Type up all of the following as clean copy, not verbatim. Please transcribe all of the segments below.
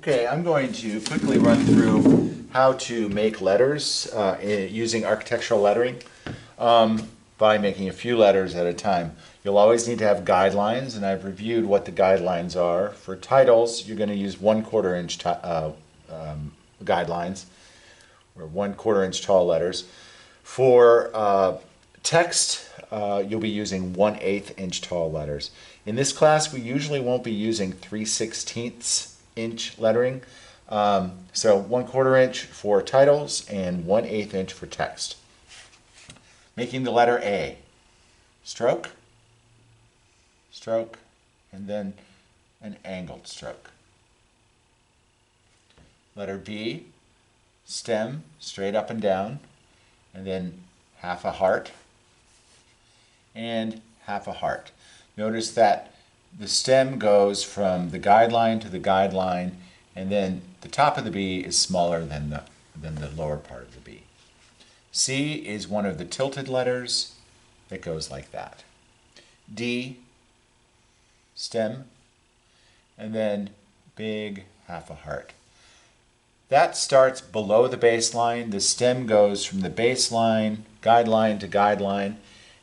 Okay, I'm going to quickly run through how to make letters using architectural lettering by making a few letters at a time. You'll always need to have guidelines, and I've reviewed what the guidelines are. For titles, you're going to use 1/4 inch guidelines, or 1/4 inch tall letters. For text, you'll be using 1/8 inch tall letters. In this class, we usually won't be using 3/16 inch lettering. So 1/4 inch for titles and 1/8 inch for text. Making the letter A. Stroke, stroke, and then an angled stroke. Letter B, stem, straight up and down, and then half a heart and half a heart. Notice that the stem goes from the guideline to the guideline, and then the top of the B is smaller than the lower part of the B. C is one of the tilted letters that goes like that. D, stem, and then big half a heart. That starts below the baseline. The stem goes from the baseline, guideline to guideline.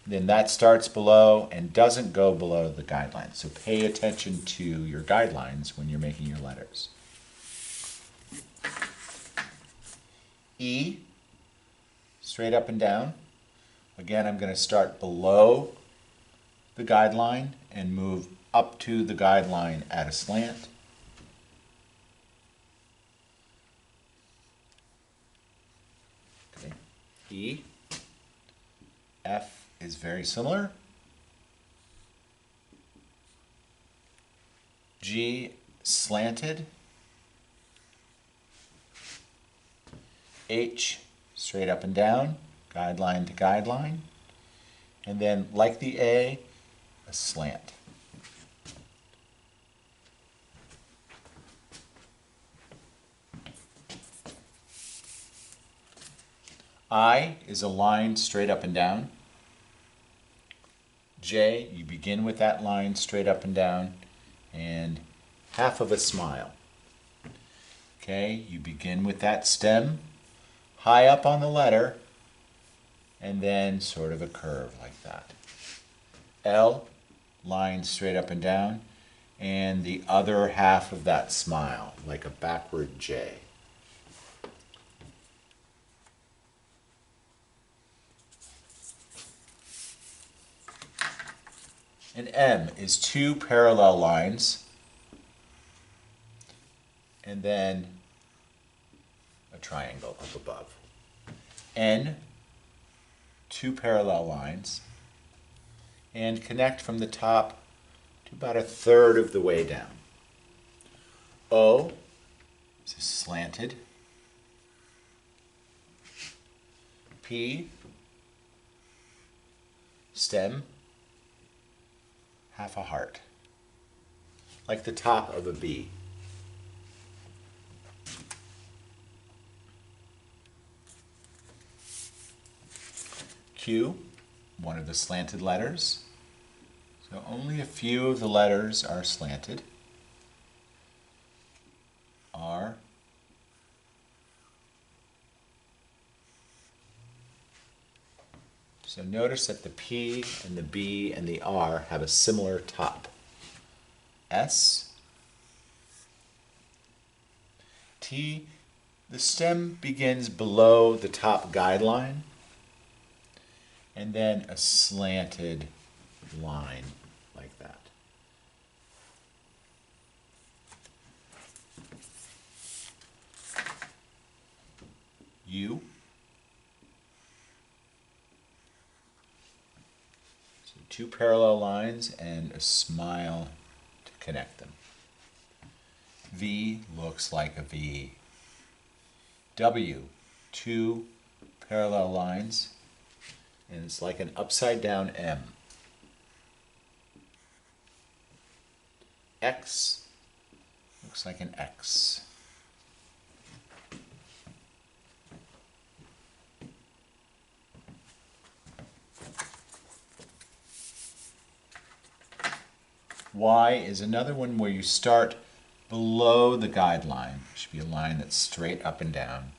Then that starts below and doesn't go below the guidelines. So pay attention to your guidelines when you're making your letters. E, straight up and down. Again, I'm going to start below the guideline and move up to the guideline at a slant. Okay. E, F is very similar. G, slanted. H, straight up and down, guideline to guideline. And then, like the A slant. I is a line straight up and down. J, you begin with that line straight up and down, and half of a smile. Okay, you begin with that stem high up on the letter, and then sort of a curve like that. L, line straight up and down, and the other half of that smile, like a backward J. And M is two parallel lines, and then a triangle up above. N, two parallel lines, and connect from the top to about 1/3 of the way down. O is slanted. P, stem, half a heart, like the top of a B. Q, one of the slanted letters. So only a few of the letters are slanted. R, so notice that the P and the B and the R have a similar top. S, T, the stem begins below the top guideline, and then a slanted line like that. U, so two parallel lines and a smile to connect them. V looks like a V. W, two parallel lines, and it's like an upside down M. X looks like an X. Y is another one where you start below the guideline. It should be a line that's straight up and down.